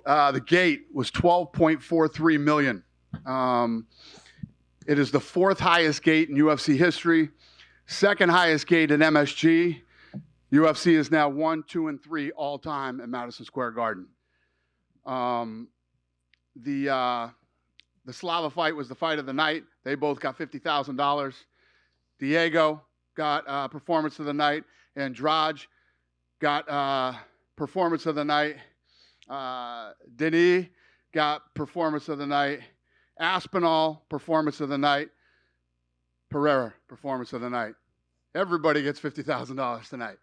The gate was 12.43 million. It is the fourth highest gate in UFC history, second highest gate in MSG. UFC is now 1, 2, and 3 all time at Madison Square Garden. The Slava fight was the fight of the night. They both got $50,000. Diego got performance of the night. Andrade got performance of the night. Denis got performance of the night. Aspinall, performance of the night. Pereira, performance of the night. Everybody gets $50,000 tonight.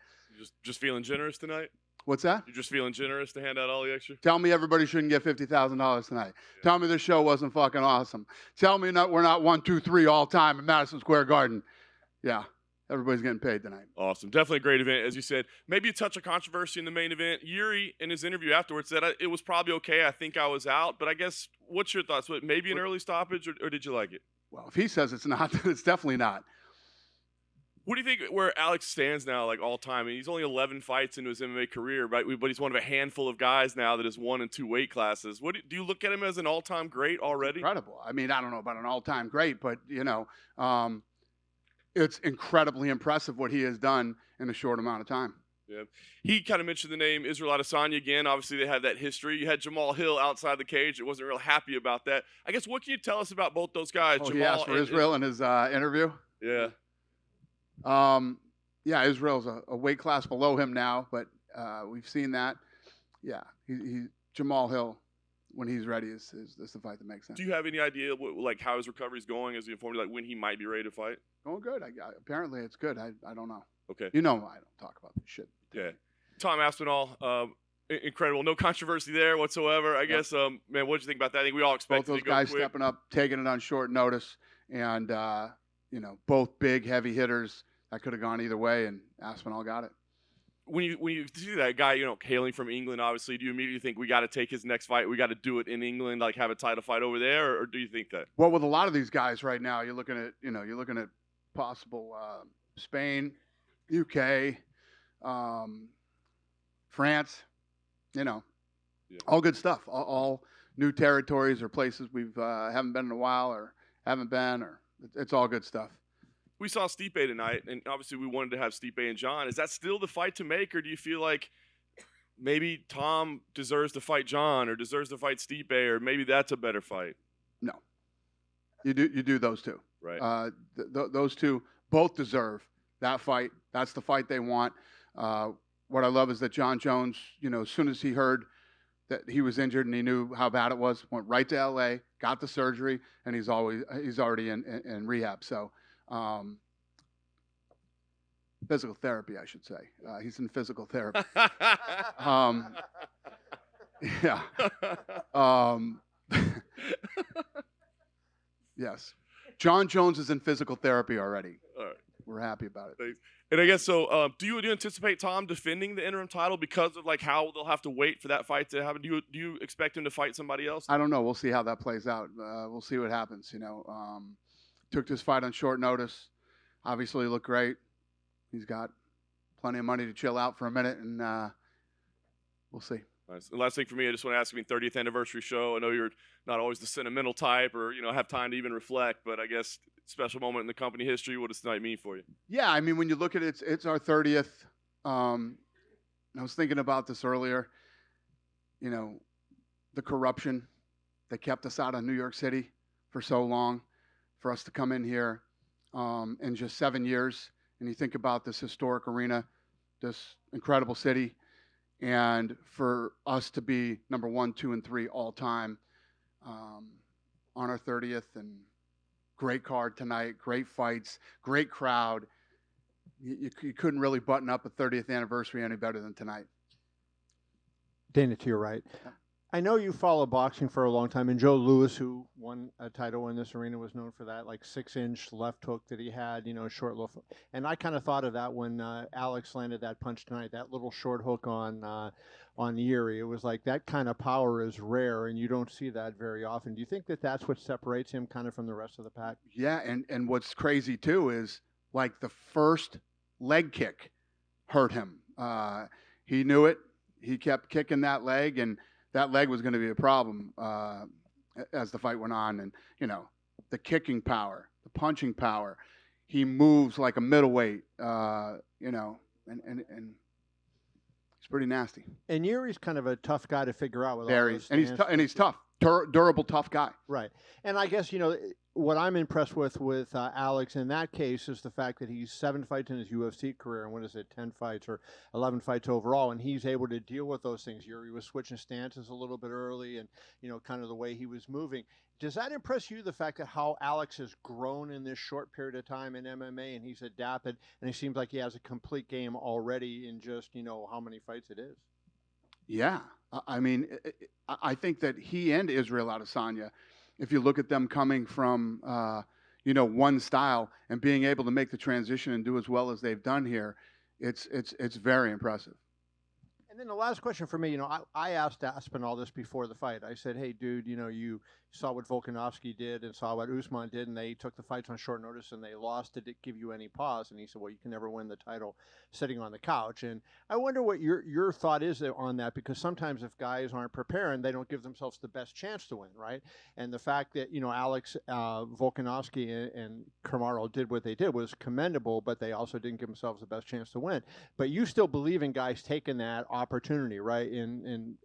Just feeling generous tonight? What's that? You're just feeling generous to hand out all the extra? Tell me everybody shouldn't get $50,000 tonight. Yeah. Tell me this show wasn't fucking awesome. Tell me we're not 1, 2, 3 all time at Madison Square Garden. Yeah, everybody's getting paid tonight. Awesome. Definitely a great event, as you said. Maybe a touch of controversy in the main event. Yuri, in his interview afterwards, said it was probably okay. I think I was out. But I guess, what's your thoughts? Maybe an early stoppage, or did you like it? Well, if he says it's not, then it's definitely not. What do you think where Alex stands now, like all time? I mean, he's only 11 fights into his MMA career, right? But he's one of a handful of guys now that has 1 and 2 weight classes. Do you look at him as an all-time great already? Incredible. I mean, I don't know about an all-time great, but it's incredibly impressive what he has done in a short amount of time. Yeah. He kind of mentioned the name Israel Adesanya again. Obviously, they have that history. You had Jamal Hill outside the cage. It wasn't real happy about that. I guess, what can you tell us about both those guys? Oh, Jamal he asked for Israel in his interview? Yeah. Yeah, Israel's a weight class below him now, but we've seen that. Yeah, he Jamal Hill, when he's ready, is the fight that makes sense. Do you have any idea how his recovery is going? Has he informed you when he might be ready to fight? Going good. Apparently it's good. I don't know. Okay. You know I don't talk about this shit. Yeah. Tom Aspinall, incredible. No controversy there whatsoever. I guess, man, what did you think about that? I think we all expected both those guys quick. Stepping up, taking it on short notice, and both big, heavy hitters. That could have gone either way, and Aspinall got it. When you see that guy, hailing from England, obviously, do you immediately think we got to take his next fight? We got to do it in England, like have a title fight over there, or do you think that? Well, with a lot of these guys right now, you're looking at possible Spain, UK, France, all good stuff. All new territories or places we've haven't been in a while or haven't been, or it's all good stuff. We saw Stipe tonight, and obviously we wanted to have Stipe and John. Is that still the fight to make, or do you feel like maybe Tom deserves to fight John or deserves to fight Stipe, or maybe that's a better fight? No. You do those two. Right. Those two both deserve that fight. That's the fight they want. What I love is that John Jones, as soon as he heard that he was injured and he knew how bad it was, went right to LA, got the surgery, and he's already in rehab. So physical therapy, I should say. He's in physical therapy. Yeah. Yes. John Jones is in physical therapy already. All right. We're happy about it. Thanks. And I guess so. Do you anticipate Tom defending the interim title because of how they'll have to wait for that fight to happen? Do you expect him to fight somebody else? I don't know. We'll see how that plays out. We'll see what happens. Took this fight on short notice. Obviously, looked great. He's got plenty of money to chill out for a minute, and we'll see. Nice. And last thing for me, I just want to ask you, 30th anniversary show. I know you're not always the sentimental type, or have time to even reflect. But I guess special moment in the company history. What does tonight mean for you? Yeah, I mean, when you look at it, it's our 30th. I was thinking about this earlier. The corruption that kept us out of New York City for so long, for us to come in here in just 7 years, and you think about this historic arena, this incredible city, and for us to be number 1, 2, and 3 all time on our 30th, and great card tonight, great fights, great crowd. You couldn't really button up a 30th anniversary any better than tonight. Dana, to your right. Yeah. I know you follow boxing for a long time, and Joe Louis, who won a title in this arena, was known for that 6-inch left hook that he had, short little. And I kind of thought of that when Alex landed that punch tonight, that little short hook on Yuri. It was like that kind of power is rare, and you don't see that very often. Do you think that that's what separates him kind of from the rest of the pack? Yeah, and what's crazy too is the first leg kick hurt him. He knew it. He kept kicking that leg, and that leg was going to be a problem as the fight went on. And, the kicking power, the punching power. He moves like a middleweight, and he's pretty nasty. And Yuri's kind of a tough guy to figure out with all Very, those and he's tough, durable, tough guy. Right. And I guess, what I'm impressed with Alex in that case is the fact that he's 7 fights in his UFC career, and 10 fights or 11 fights overall, and he's able to deal with those things. Yuri was switching stances a little bit early, and kind of the way he was moving. Does that impress you, the fact that how Alex has grown in this short period of time in MMA, and he's adapted, and it seems like he has a complete game already in just how many fights it is? Yeah, I mean, I think that he and Israel Adesanya, if you look at them coming from, one style and being able to make the transition and do as well as they've done here, it's very impressive. And then the last question for me, I asked Aspinall this before the fight. I said, hey, dude, you saw what Volkanovski did and saw what Usman did, and they took the fights on short notice and they lost. Did it give you any pause? And he said, well, you can never win the title sitting on the couch. And I wonder what your thought is on that, because sometimes if guys aren't preparing, they don't give themselves the best chance to win, right? And the fact that, Alex Volkanovski and Kamaru did what they did was commendable, but they also didn't give themselves the best chance to win. But you still believe in guys taking that opportunity, right, in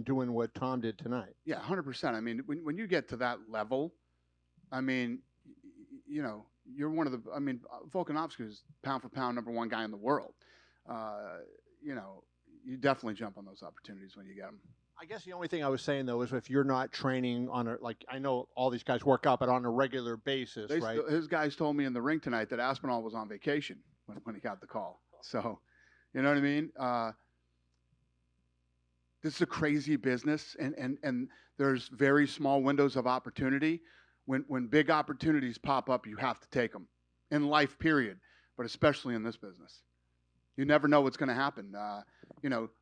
doing what Tom did tonight. Yeah, 100%. I mean, when you get to that level, I mean, you're one of the. I mean, Volkanovski is pound for pound #1 guy in the world. You definitely jump on those opportunities when you get them. I guess the only thing I was saying though is if you're not training on I know all these guys work out, but on a regular basis, right? His guys told me in the ring tonight that Aspinall was on vacation when he got the call. So, you know what I mean? This is a crazy business, and there's very small windows of opportunity. When big opportunities pop up, you have to take them in life, period, but especially in this business. You never know what's going to happen.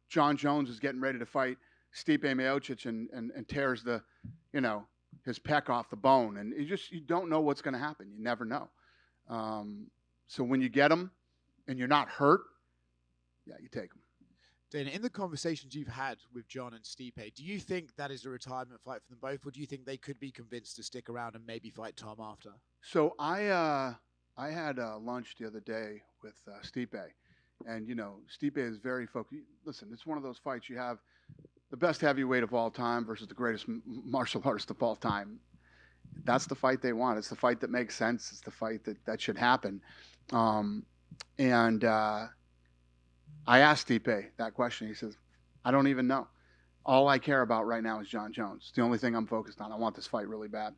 John Jones is getting ready to fight Stipe Miocic and tears his pec off the bone, and you don't know what's going to happen. You never know. So when you get them and you're not hurt, yeah, you take them. Dana, in the conversations you've had with John and Stipe, do you think that is a retirement fight for them both, or do you think they could be convinced to stick around and maybe fight Tom after? So I had lunch the other day with Stipe, and Stipe is very focused. Listen, it's one of those fights you have the best heavyweight of all time versus the greatest martial artist of all time. That's the fight they want. It's the fight that makes sense. It's the fight that should happen. I asked Stipe that question. He says, I don't even know. All I care about right now is John Jones. It's the only thing I'm focused on. I want this fight really bad.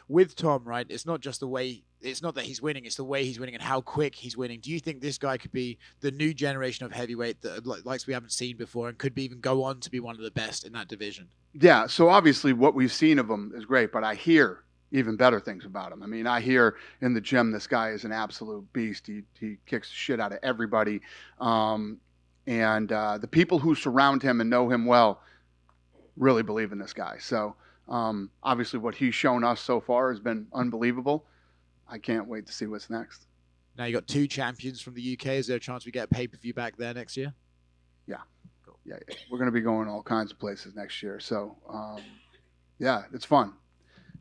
With Tom, right, it's not just the way, it's not that he's winning, it's the way he's winning and how quick he's winning. Do you think this guy could be the new generation of heavyweight that likes we haven't seen before and could even go on to be one of the best in that division? Yeah, so obviously what we've seen of him is great, but I hear even better things about him. I mean, I hear in the gym this guy is an absolute beast. He kicks the shit out of everybody. And the people who surround him and know him well really believe in this guy. So obviously what he's shown us so far has been unbelievable. I can't wait to see what's next. Now you got 2 champions from the UK. Is there a chance we get a pay-per-view back there next year? Yeah. Cool. Yeah. We're going to be going all kinds of places next year. So yeah, it's fun.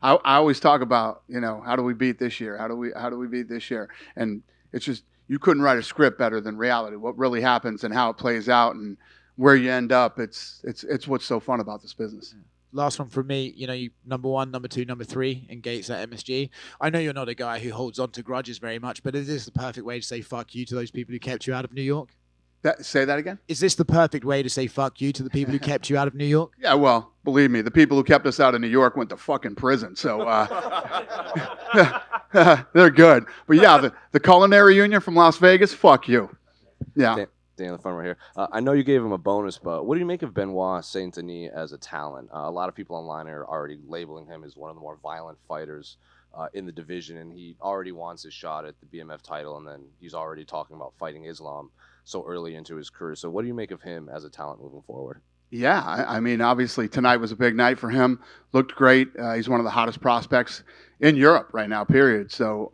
I always talk about, how do we beat this year? How do we beat this year? And it's just, you couldn't write a script better than reality. What really happens and how it plays out and where you end up. It's what's so fun about this business. Last one from me, you number 1, number 2, number 3 in Gates at MSG. I know you're not a guy who holds on to grudges very much, but is this the perfect way to say fuck you to those people who kept you out of New York? Say that again? Is this the perfect way to say fuck you to the people who kept you out of New York? Yeah, well, believe me, the people who kept us out of New York went to fucking prison, so they're good. But yeah, the culinary union from Las Vegas, fuck you. Yeah. Dan, the front right here. I know you gave him a bonus, but what do you make of Benoit Saint Denis as a talent? A lot of people online are already labeling him as one of the more violent fighters in the division, and he already wants his shot at the BMF title, and then he's already talking about fighting Islam so early into his career. So what do you make of him as a talent moving forward? Yeah, I mean, obviously tonight was a big night for him. Looked great. He's one of the hottest prospects in Europe right now, period. So,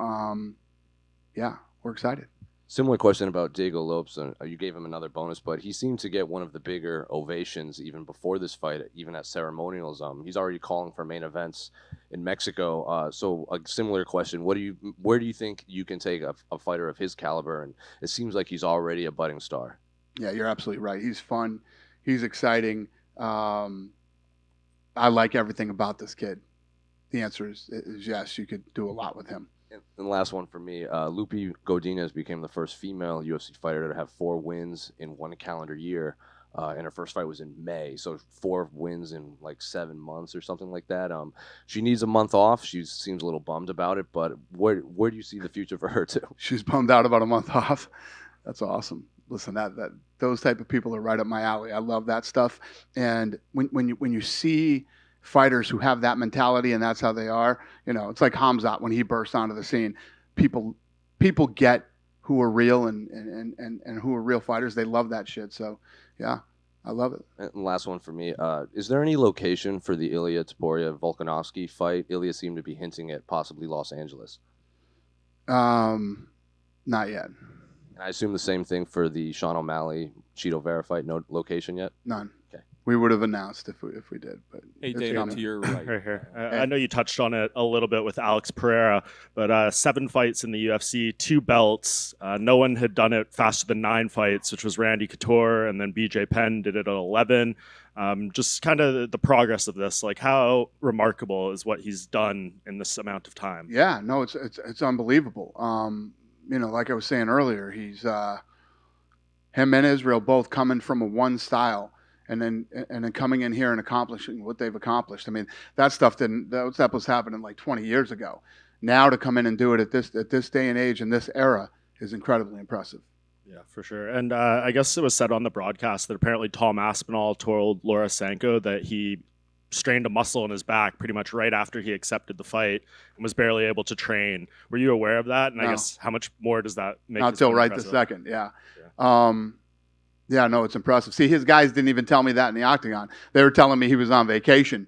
yeah, we're excited. Similar question about Diego Lopes. You gave him another bonus, but he seemed to get one of the bigger ovations even before this fight, even at ceremonials. He's already calling for main events in Mexico. So a similar question: where do you think you can take a fighter of his caliber? And it seems like he's already a budding star. Yeah, you're absolutely right. He's fun. He's exciting. I like everything about this kid. The answer is yes. You could do a lot with him. And the last one for me, Lupi Godinez became the first female UFC fighter to have 4 wins in 1 calendar year, and her first fight was in May. So 4 wins in like 7 months or something like that. She needs a month off. She seems a little bummed about it, but where do you see the future for her too? She's bummed out about a month off. That's awesome. Listen, that those type of people are right up my alley. I love that stuff. And when you see fighters who have that mentality and that's how they are, it's like Hamzat when he burst onto the scene. People get who are real and who are real fighters. They love that shit. So yeah, I love it. And last one for me, is there any location for the Ilya Topuria Volkanovski fight? Ilya seemed to be hinting at possibly Los Angeles. Not yet. And I assume the same thing for the Sean O'Malley Cheeto Vera fight. No location yet. None. Okay. We would have announced if we did, but Hey, it's Dana, coming. to your right. Right here. I know you touched on it a little bit with Alex Pereira, but 7 fights in the UFC, 2 belts. No one had done it faster than 9 fights, which was Randy Couture, and then BJ Penn did it at 11. Just kind of the progress of this, like how remarkable is what he's done in this amount of time? Yeah, no, it's unbelievable. Like I was saying earlier, he's him and Israel both coming from a one style, and then coming in here and accomplishing what they've accomplished. I mean, that stuff was happening like 20 years ago. Now to come in and do it at this day and age in this era is incredibly impressive. Yeah, for sure. And I guess it was said on the broadcast that apparently Tom Aspinall told Laura Sanko that he strained a muscle in his back pretty much right after he accepted the fight and was barely able to train. Were you aware of that? And No. I guess how much more does that make? Not this till more right impressive? this second. Yeah. Yeah, no, it's impressive. See, his guys didn't even tell me that in the octagon. They were telling me he was on vacation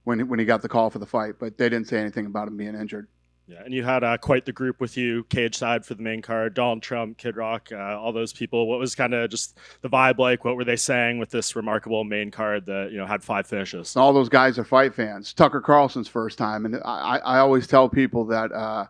when he got the call for the fight, but they didn't say anything about him being injured. Yeah, and you had quite the group with you, cage side for the main card, Donald Trump, Kid Rock, all those people. What was kind of just the vibe like? What were they saying with this remarkable main card that had 5 finishes? So all those guys are fight fans. Tucker Carlson's first time, and I always tell people that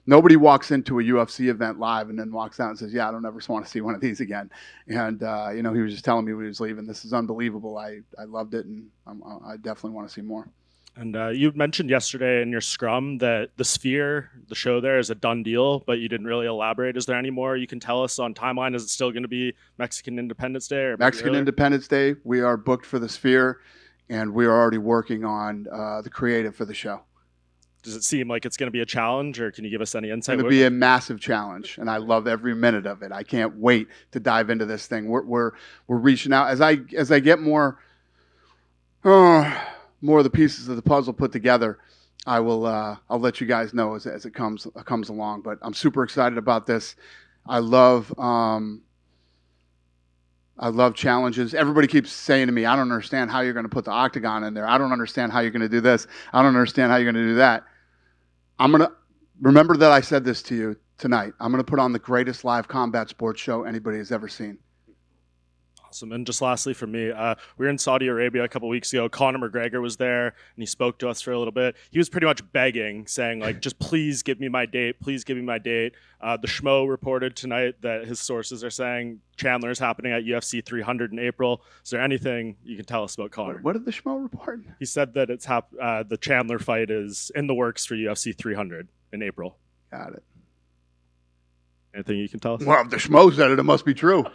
nobody walks into a UFC event live and then walks out and says, "Yeah, I don't ever want to see one of these again." And he was just telling me when he was leaving, "This is unbelievable. I loved it, and I definitely want to see more." And you mentioned yesterday in your scrum that the Sphere, the show there, is a done deal, but you didn't really elaborate. Is there any more you can tell us on timeline? Is it still going to be Mexican Independence Day? Or maybe Mexican earlier? Independence Day. We are booked for the Sphere, and we are already working on the creative for the show. Does it seem like it's going to be a challenge, or can you give us any It's insight? going to be a massive challenge, and I love every minute of it. I can't wait to dive into this thing. We're reaching out as I get more of the pieces of the puzzle put together. I'll let you guys know as it comes along. But I'm super excited about this. I love challenges. Everybody keeps saying to me, "I don't understand how you're going to put the octagon in there. I don't understand how you're going to do this. I don't understand how you're going to do that." I'm going to remember that I said this to you tonight. I'm going to put on the greatest live combat sports show anybody has ever seen. Awesome. And just lastly for me, we were in Saudi Arabia a couple weeks ago. Conor McGregor was there, and he spoke to us for a little bit. He was pretty much begging, saying, like, just please give me my date. Please give me my date. The Schmo reported tonight that his sources are saying Chandler is happening at UFC 300 in April. Is there anything you can tell us about Conor? What did the Schmo report? He said that it's the Chandler fight is in the works for UFC 300 in April. Got it. Anything you can tell us? Well, if the Schmo said it, it must be true.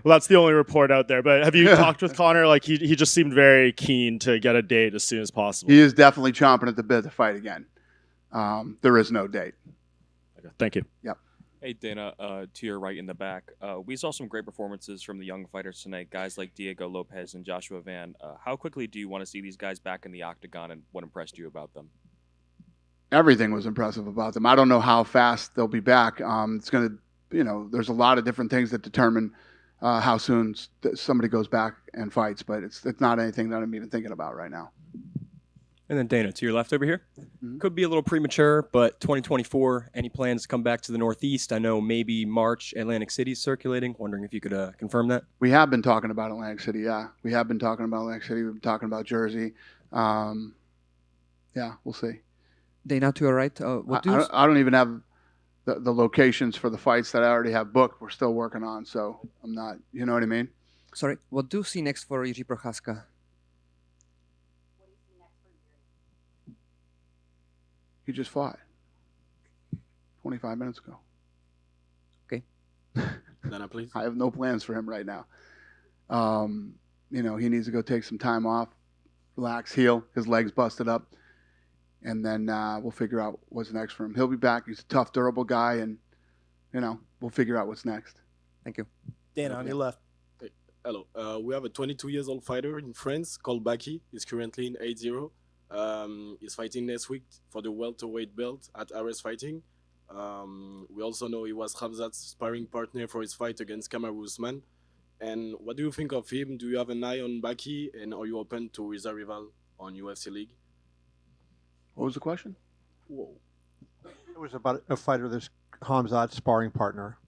Well, that's the only report out there. But have you talked with Conor? Like he just seemed very keen to get a date as soon as possible. He is definitely chomping at the bit to fight again. There is no date. Okay, thank you. Yep. Hey, Dana, to your right in the back, we saw some great performances from the young fighters tonight, guys like Diego Lopez and Joshua Van. How quickly do you want to see these guys back in the octagon, and what impressed you about them? Everything was impressive about them. I don't know how fast they'll be back. It's going to, there's a lot of different things that determine how soon somebody goes back and fights, but it's not anything that I'm even thinking about right now. And then Dana, to your left over here. Mhm. Could be a little premature, but 2024, any plans to come back to the Northeast? I know maybe March, Atlantic City is circulating. Wondering if you could confirm that. We have been talking about Atlantic City, yeah. We have been talking about Atlantic City. We've been talking about Jersey. Yeah, we'll see. Dana, to your right. What do you I don't even have the locations for the fights that I already have booked. We're still working on, so I'm not, you know what I mean? sorry? What do you see next for Jiří Procházka? He just fought 25 minutes ago. Dana, please. I have no plans for him right now. You know, he needs to go take some time off, relax, heal. His leg's busted up. And then we'll figure out what's next for him. He'll be back. He's a tough, durable guy. And, you know, we'll figure out what's next. Thank you. Dana, on your left. Hello. We have a 22-year-old fighter in France called Baki. He's currently in 8-0. He's fighting next week for the welterweight belt at Ares Fighting. We also know he was Khamzat's sparring partner for his fight against Kamaru Usman. And what do you think of him? Do you have an eye on Baki? And are you open to his rival on UFC League? What was the question? Whoa. It was about a fighter that's Khamzat's sparring partner.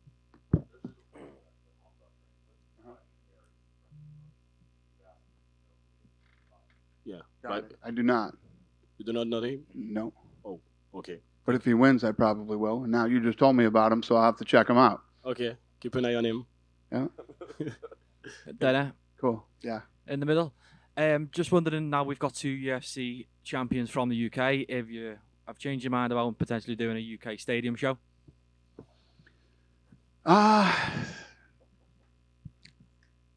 Yeah. I do not. You do not know him? No. Oh, okay. But if he wins, I probably will. And now you just told me about him, so I'll have to check him out. Okay. Keep an eye on him. Yeah. Dana, Cool. Yeah. in the middle. Just wondering, now we've got 2 UFC champions from the UK, if you have changed your mind about potentially doing a UK stadium show.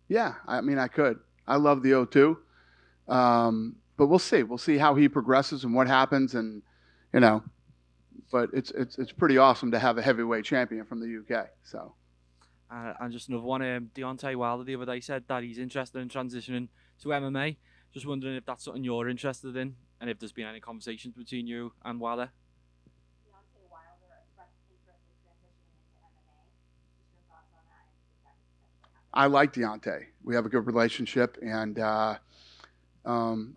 Yeah, I mean, I could. I love the O2. But we'll see. We'll see how he progresses and what happens. And, you know, but it's pretty awesome to have a heavyweight champion from the UK. So. And just another one, Deontay Wilder the other day said that he's interested in transitioning to MMA. Just wondering if that's something you're interested in, and if there's been any conversations between you and Wilder. I like Deontay. We have a good relationship, and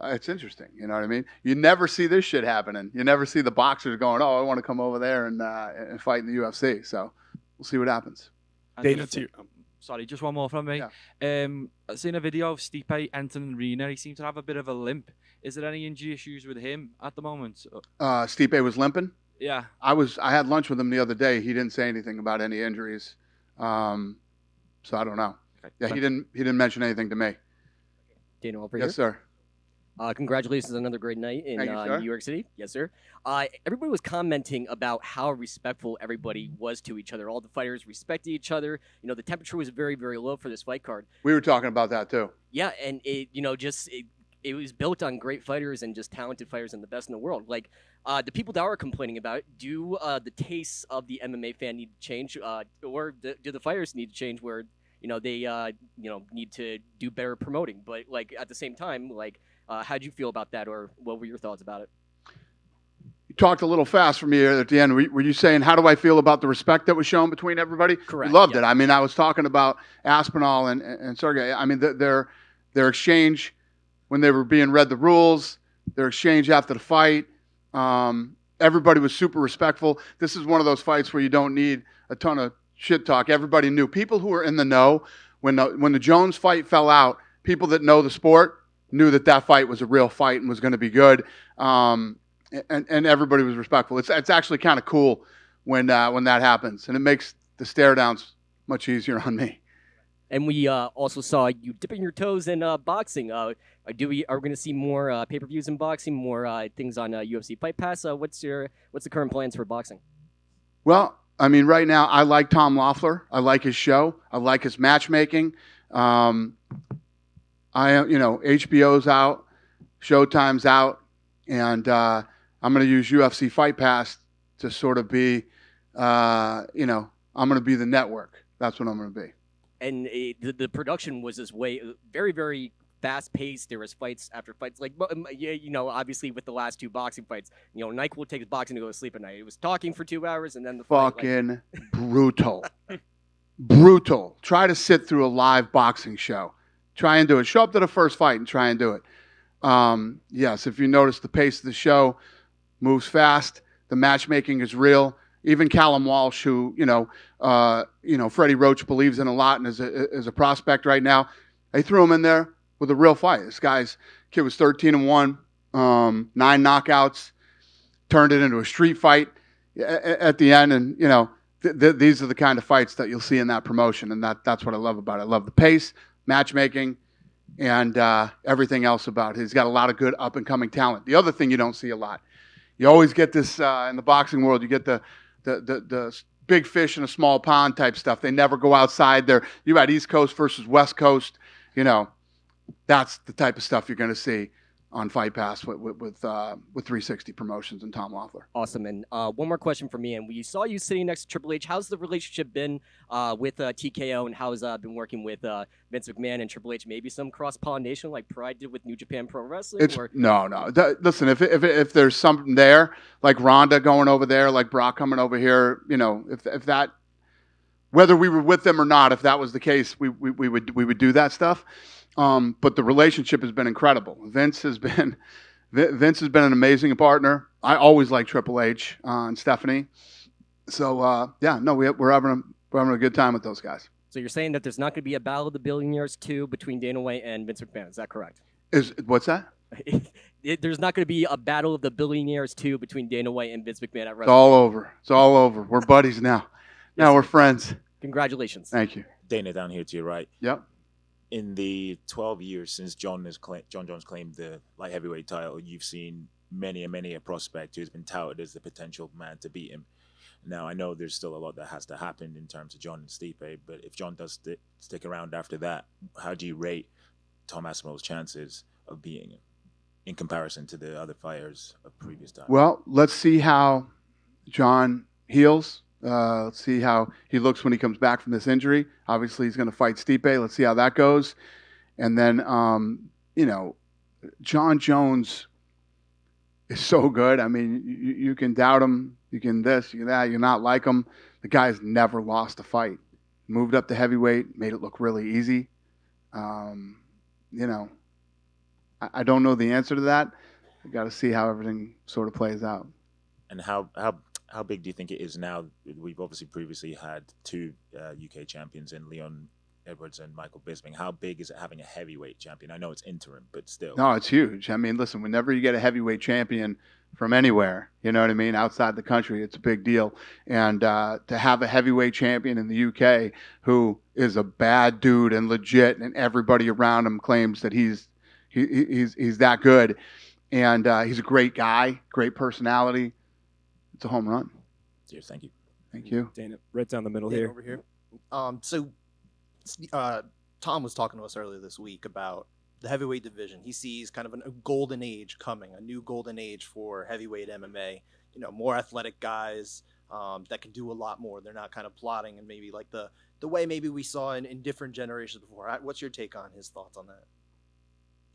it's interesting. You know what I mean? You never see this shit happening. You never see the boxers going, "Oh, I want to come over there and fight in the UFC." So we'll see what happens. Dana, sorry, just one more from me. Yeah. I've seen a video of Stipe entering the arena. He seemed to have a bit of a limp. Is there any injury issues with him at the moment? Stipe was limping. Yeah. I had lunch with him the other day. He didn't say anything about any injuries. So I don't know. Okay. Yeah, he didn't mention anything to me. Dana, over yes, sir. Congratulations on another great night in New York City. Yes, sir. Everybody was commenting about how respectful everybody was to each other. All the fighters respected each other. You know, the temperature was very, very low for this fight card. We were talking about that too. Yeah, and it was built on great fighters and just talented fighters and the best in the world. Like, the people that are complaining about it, do the tastes of the MMA fan need to change, or do the fighters need to change where, you know, they, need to do better promoting? But, like, at the same time, like, how'd you feel about that, or what were your thoughts about it? You talked a little fast for me at the end. Were you saying, how do I feel about the respect that was shown between everybody? Correct. We loved it. I mean, I was talking about Aspinall and Sergey. I mean, their exchange when they were being read the rules, their exchange after the fight. Everybody was super respectful. This is one of those fights where you don't need a ton of shit talk. Everybody knew. People who were in the know, when the Jones fight fell out, people that know the sport knew that fight was a real fight and was going to be good. And everybody was respectful. It's actually kind of cool when that happens, and it makes the stare downs much easier on me. And we also saw you dipping your toes in boxing. Are we going to see more pay-per-views in boxing, more things on UFC Fight Pass? What's the current plans for boxing? Well, I mean, right now I like Tom Loeffler. I like his show. I like his matchmaking. HBO's out, Showtime's out, and I'm going to use UFC Fight Pass to sort of be, I'm going to be the network. That's what I'm going to be. And the production was this way, very, very fast-paced. There was fights after fights. Like, obviously with the last 2 boxing fights, Nike will take his boxing to go to sleep at night. It was talking for 2 hours, and then the fight, fucking brutal. Brutal. Try to sit through a live boxing show. Try and do it. Show up to the first fight and try and do it. Yes, if you notice, the pace of the show moves fast. The matchmaking is real. Even Callum Walsh, who Freddie Roach believes in a lot and is a prospect right now, they threw him in there with a real fight. This kid was 13-1, 9 knockouts, turned it into a street fight at the end, and these are the kind of fights that you'll see in that promotion, and that's what I love about it. I love the pace, matchmaking, and everything else about it. He's got a lot of good up-and-coming talent. The other thing you don't see a lot, you always get this in the boxing world, you get the big fish in a small pond type stuff. They never go outside. You got East Coast versus West Coast. That's the type of stuff you're going to see on Fight Pass with 360 Promotions and Tom Loeffler. Awesome. And one more question for me. And we saw you sitting next to Triple H. How's the relationship been with TKO, and how's been working with Vince McMahon and Triple H? Maybe some cross-pollination like Pride did with New Japan Pro Wrestling? No. Listen, if there's something there, like Ronda going over there, like Brock coming over here, if that, whether we were with them or not, if that was the case, we would do that stuff. But the relationship has been incredible. Vince has been an amazing partner. I always like Triple H and Stephanie. So we're having a good time with those guys. So you're saying that there's not going to be a Battle of the Billionaires 2 between Dana White and Vince McMahon? Is that correct? What's that? There's not going to be a Battle of the Billionaires 2 between Dana White and Vince McMahon at WrestleMania. It's all over. We're buddies now. Now we're friends. Congratulations. Thank you. Dana down here to your right. Yep. In the 12 years since John Jones claimed the light heavyweight title, you've seen many a prospect who's been touted as the potential man to beat him. Now, I know there's still a lot that has to happen in terms of John and Stipe, but if John does stick around after that, how do you rate Tom Aspinall's chances of beating him in comparison to the other fighters of previous times? Well, let's see how John heals. Let's see how he looks when he comes back from this injury. Obviously, he's going to fight Stipe. Let's see how that goes. And then, John Jones is so good. I mean, you can doubt him. You can this, you can that. You not like him. The guy's never lost a fight. Moved up to heavyweight, made it look really easy. I don't know the answer to that. I got to see how everything sort of plays out. And how big do you think it is now? We've obviously previously had two UK champions in Leon Edwards and Michael Bisping. How big is it having a heavyweight champion? I know it's interim, but still. No, it's huge. I mean, listen, whenever you get a heavyweight champion from anywhere, you know what I mean, outside the country, it's a big deal. And to have a heavyweight champion in the UK who is a bad dude and legit, and everybody around him claims that he's that good, and he's a great guy, great personality. It's a home run. Cheers, thank you. Thank you. Dana, right down the middle here. Over here. Tom was talking to us earlier this week about the heavyweight division. He sees kind of a golden age coming, a new golden age for heavyweight MMA. More athletic guys that can do a lot more. They're not kind of plotting and maybe like the way maybe we saw in different generations before. What's your take on his thoughts on that?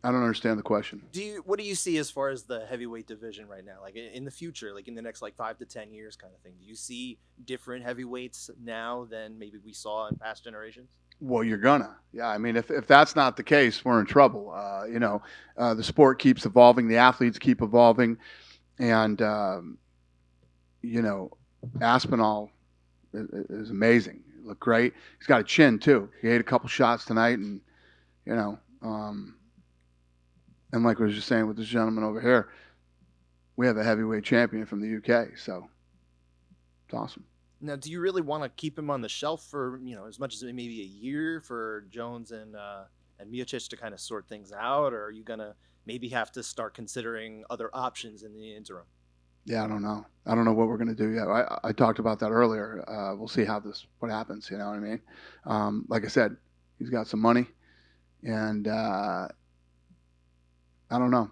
I don't understand the question. What do you see as far as the heavyweight division right now? Like in the future, like in the next 5 to 10 years kind of thing. Do you see different heavyweights now than maybe we saw in past generations? Well, you're gonna. Yeah, I mean, if that's not the case, we're in trouble. The sport keeps evolving. The athletes keep evolving. And, Aspinall is amazing. He looked great. He's got a chin, too. He ate a couple shots tonight. And, and like I was just saying with this gentleman over here, we have a heavyweight champion from the UK. So it's awesome. Now, do you really want to keep him on the shelf for, as much as maybe a year for Jones and Miocic to kind of sort things out? Or are you going to maybe have to start considering other options in the interim? Yeah, I don't know. I don't know what we're going to do yet. I talked about that earlier. We'll see what happens. You know what I mean? Like I said, he's got some money. And I don't know.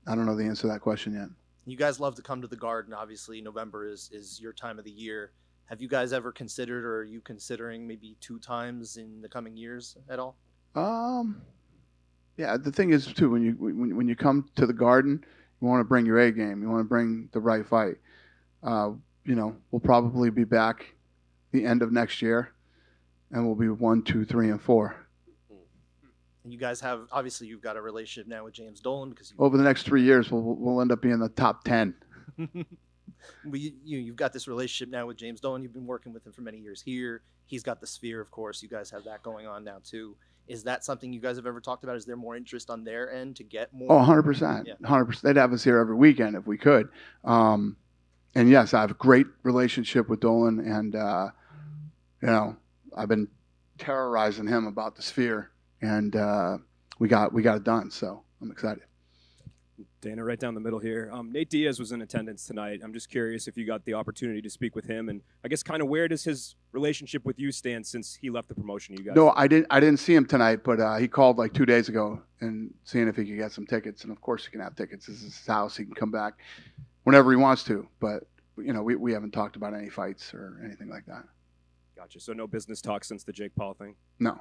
I don't know the answer to that question yet. You guys love to come to the Garden. Obviously, November is your time of the year. Have you guys ever considered, or are you considering maybe 2 times in the coming years at all? Yeah. The thing is too, when you come to the Garden, you want to bring your A game. You want to bring the right fight. We'll probably be back the end of next year, and we'll be 1, 2, 3, and 4. And you guys have, obviously, you've got a relationship now with James Dolan because Over the next 3 years, we'll end up being in the top 10. you've got this relationship now with James Dolan. You've been working with him for many years here. He's got the Sphere, of course. You guys have that going on now too. Is that something you guys have ever talked about? Is there more interest on their end to get more? Oh, 100%. Yeah. 100%. They'd have us here every weekend if we could. And yes, I have a great relationship with Dolan, and I've been terrorizing him about the Sphere, and we got it done. So I'm excited. Dana, right down the middle here. Nate Diaz was in attendance tonight. I'm just curious if you got the opportunity to speak with him, and I guess kind of where does his relationship with you stand since he left the promotion? You guys? No, I didn't see him tonight, but he called like 2 days ago and seeing if he could get some tickets. And of course, he can have tickets. This is his house. He can come back whenever he wants to. But we haven't talked about any fights or anything like that. Gotcha. So no business talk since the Jake Paul thing? No.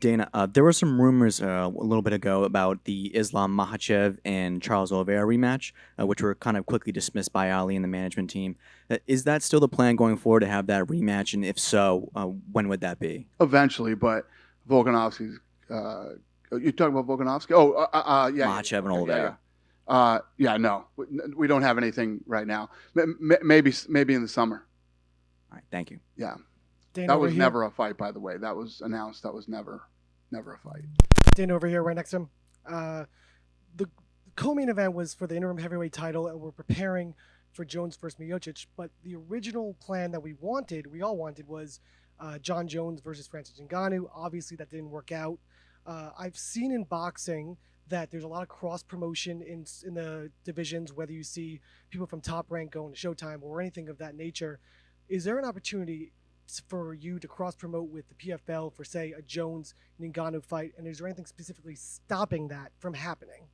Dana, there were some rumors a little bit ago about the Islam Makhachev and Charles Oliveira rematch, which were kind of quickly dismissed by Ali and the management team. Is that still the plan going forward to have that rematch? And if so, when would that be? Eventually, but Volkanovski's. You talking about Volkanovski? Oh, yeah. Makhachev and Oliveira. Yeah, no, we don't have anything right now. Maybe in the summer. All right, thank you. Yeah. Dana That was over here. never a fight, by the way. That was announced. That was never a fight. Dan over here, right next to him. The co-main event was for the interim heavyweight title, and we're preparing for Jones versus Miocic. But the original plan that we all wanted, was John Jones versus Francis Ngannou. Obviously, that didn't work out. I've seen in boxing that there's a lot of cross promotion in the divisions, whether you see people from Top Rank going to Showtime or anything of that nature. Is there an opportunity for you to cross promote with the PFL for, say, a Jones and Ngannou fight, and is there anything specifically stopping that from happening?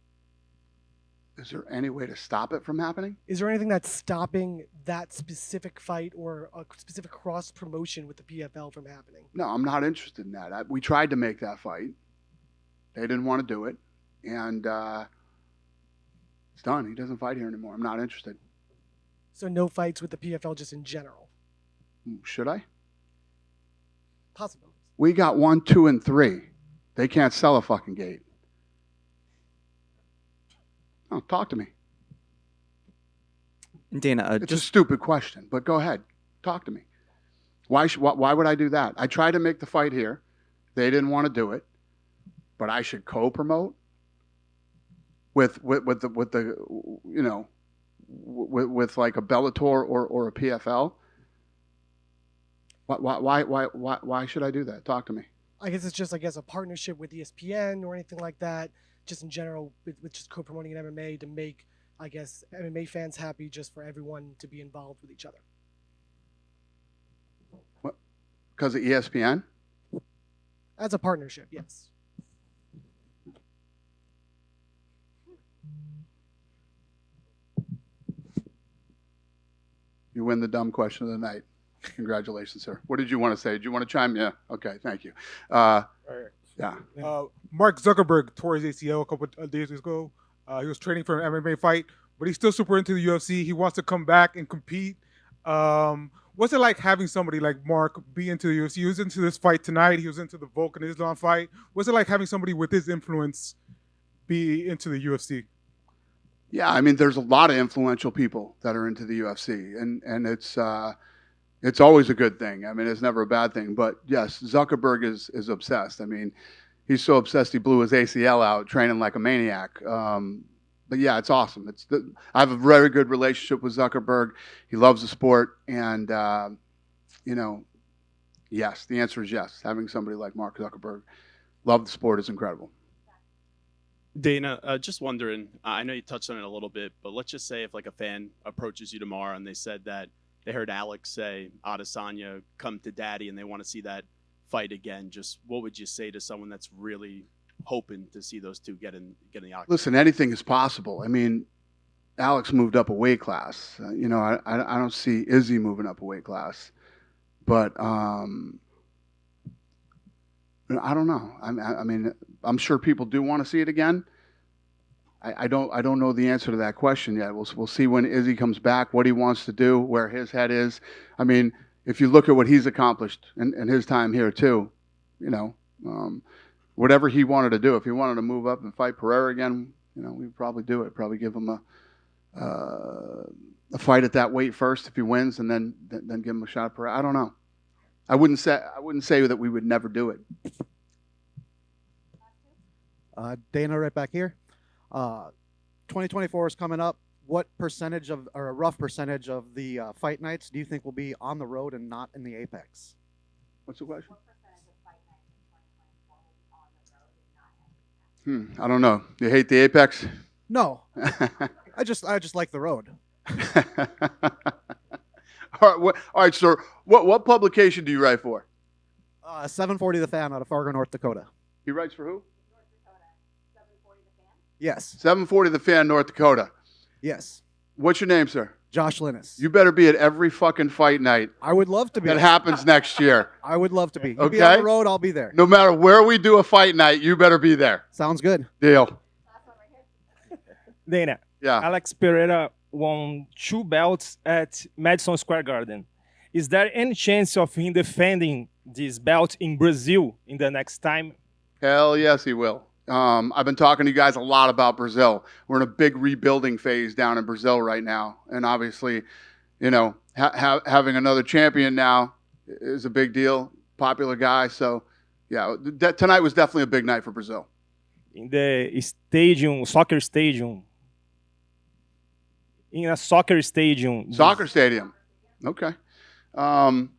Is there any way to stop it from happening? Is there anything that's stopping that specific fight or a specific cross promotion with the PFL from happening? No, I'm not interested in that. We tried to make that fight. They didn't want to do it, and it's done. He doesn't fight here anymore. I'm not interested. So no fights with the PFL just in general? Should I? Possible. We got 1, 2, and 3. They can't sell a fucking gate. Oh, talk to me. Dana, it's a stupid question, but go ahead. Talk to me. Why would I do that? I tried to make the fight here. They didn't want to do it, but I should co-promote with like a Bellator or a PFL. Why should I do that? Talk to me. I guess it's just, a partnership with ESPN or anything like that, just in general, with just co-promoting an MMA to make, MMA fans happy, just for everyone to be involved with each other. What? Because of ESPN? As a partnership, yes. You win the dumb question of the night. Congratulations, sir. What did you want to say? Did you want to chime in? Yeah. Okay, thank you. Yeah. Mark Zuckerberg tore his ACL a couple of days ago. He was training for an MMA fight, but he's still super into the UFC. He wants to come back and compete. What's it like having somebody like Mark be into the UFC? He was into this fight tonight. He was into the Volkan Islam fight. What's it like having somebody with his influence be into the UFC? Yeah, I mean, there's a lot of influential people that are into the UFC, and it's always a good thing. I mean, it's never a bad thing. But yes, Zuckerberg is obsessed. I mean, he's so obsessed he blew his ACL out training like a maniac. But yeah, it's awesome. I have a very good relationship with Zuckerberg. He loves the sport, and yes, the answer is yes. Having somebody like Mark Zuckerberg love the sport is incredible. Dana, just wondering, I know you touched on it a little bit, but let's just say if like a fan approaches you tomorrow and they said that they heard Alex say Adesanya come to daddy and they want to see that fight again, just what would you say to someone that's really hoping to see those two get in the octagon? Listen, anything is possible. I mean, Alex moved up a weight class. I don't see Izzy moving up a weight class, but I don't know. I mean, I'm sure people do want to see it again. I don't know the answer to that question yet. We'll see when Izzy comes back, what he wants to do, where his head is. I mean, if you look at what he's accomplished in his time here too, Whatever he wanted to do. If he wanted to move up and fight Pereira again, we'd probably do it. Probably give him a fight at that weight first if he wins, and then give him a shot at Pereira. I don't know. I wouldn't say that we would never do it. Dana, right back here. 2024 is coming up. What percentage of, or a rough percentage of the fight nights do you think will be on the road and not in the Apex? What's the question? I don't know. You hate the Apex? No, I just like the road. All right, sir. What publication do you write for? 740 The Fan out of Fargo, North Dakota. He writes for who? Yes. 740 The Fan, North Dakota. Yes. What's your name, sir? Josh Linus. You better be at every fucking fight night. I would love to be. That happens next year. I would love to be. You Okay. be on the road, I'll be there. No matter where we do a fight night, you better be there. Sounds good. Deal. Dana. Yeah. Alex Pereira won 2 belts at Madison Square Garden. Is there any chance of him defending this belt in Brazil in the next time? Hell yes, he will. I've been talking to you guys a lot about Brazil. We're in a big rebuilding phase down in Brazil right now. And obviously, having another champion now is a big deal. Popular guy. So, yeah, tonight was definitely a big night for Brazil. In the stadium, soccer stadium. In a soccer stadium. Soccer stadium. Okay. You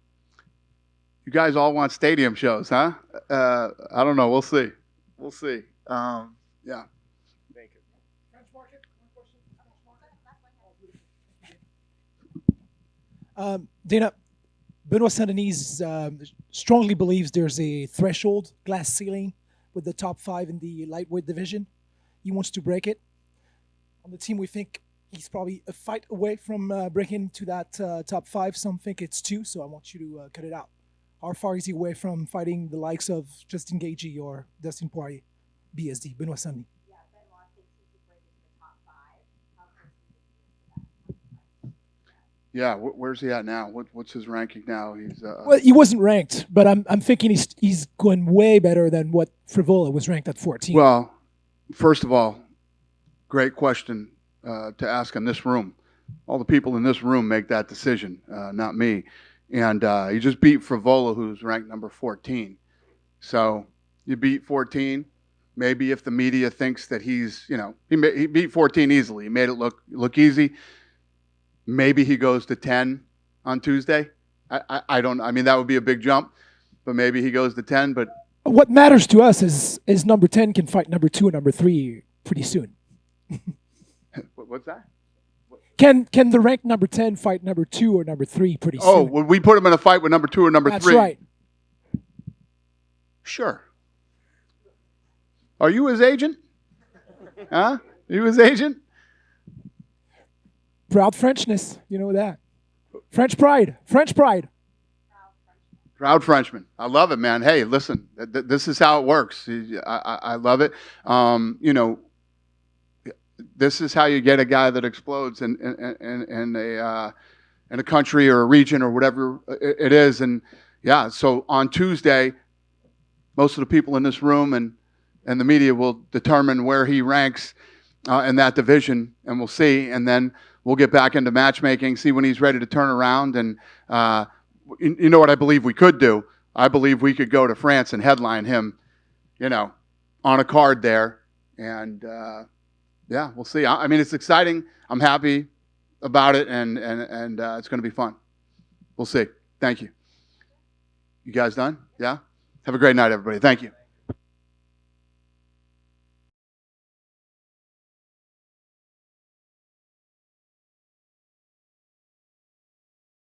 guys all want stadium shows, huh? I don't know. We'll see. We'll see. Yeah. Thank you. Dana, Benoit Saint-Denis strongly believes there's a threshold, glass ceiling, with the top 5 in the lightweight division. He wants to break it. On the team, we think he's probably a fight away from breaking to that top 5. Some think it's 2, so I want you to cut it out. How far is he away from fighting the likes of Justin Gaethje or Dustin Poirier? BSD, Benoit Saint-Denis. Yeah, where's he at now? What's his ranking now? He's Well, he wasn't ranked, but I'm thinking he's going way better than what Frivola was ranked at 14. Well, first of all, great question to ask in this room. All the people in this room make that decision, not me. And he just beat Frivola, who's ranked number 14. So you beat 14. Maybe if the media thinks that he's, he beat 14 easily. He made it look easy. Maybe he goes to 10 on Tuesday. I don't. I mean, that would be a big jump. But maybe he goes to 10. But what matters to us is number 10 can fight number 2 and number 3 pretty soon. What's that? Can the ranked number 10 fight number 2 or number 3 pretty soon? Oh, would we put him in a fight with number 2 or number 3? That's right. Sure. Are you his agent? Huh? You his agent? Proud Frenchness, you know that. French pride. French pride. Proud Frenchman. I love it, man. Hey, listen, this is how it works. I love it. This is how you get a guy that explodes in a country or a region or whatever it is. And yeah, so on Tuesday, most of the people in this room and the media will determine where he ranks in that division, and we'll see. And then we'll get back into matchmaking, see when he's ready to turn around. And you know what I believe we could do? I believe we could go to France and headline him, on a card there. And yeah, we'll see. I mean, it's exciting. I'm happy about it, and it's going to be fun. We'll see. Thank you. You guys done? Yeah? Have a great night, everybody. Thank you.